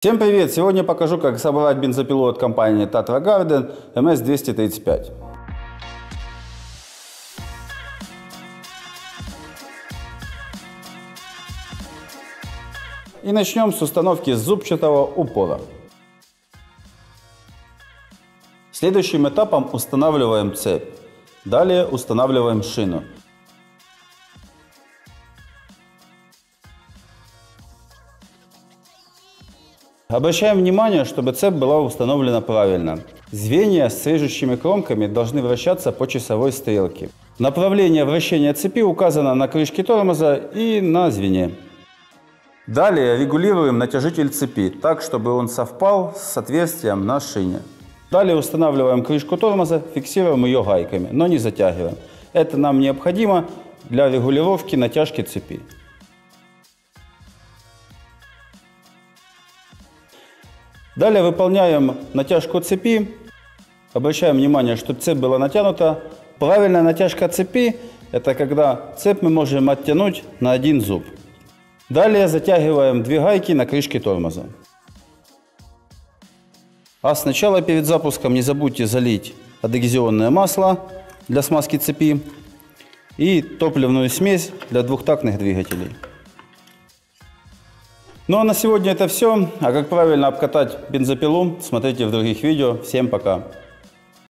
Всем привет! Сегодня покажу, как собрать бензопилу от компании Tatra Garden MS-235. И начнем с установки зубчатого упора. Следующим этапом устанавливаем цепь. Далее устанавливаем шину. Обращаем внимание, чтобы цепь была установлена правильно. Звенья с режущими кромками должны вращаться по часовой стрелке. Направление вращения цепи указано на крышке тормоза и на звене. Далее регулируем натяжитель цепи так, чтобы он совпал с отверстием на шине. Далее устанавливаем крышку тормоза, фиксируем ее гайками, но не затягиваем. Это нам необходимо для регулировки натяжки цепи. Далее выполняем натяжку цепи. Обращаем внимание, чтобы цепь была натянута. Правильная натяжка цепи – это когда цепь мы можем оттянуть на один зуб. Далее затягиваем две гайки на крышке тормоза. А сначала перед запуском не забудьте залить адгезионное масло для смазки цепи и топливную смесь для двухтактных двигателей. Ну а на сегодня это все. А как правильно обкатать бензопилу, смотрите в других видео. Всем пока!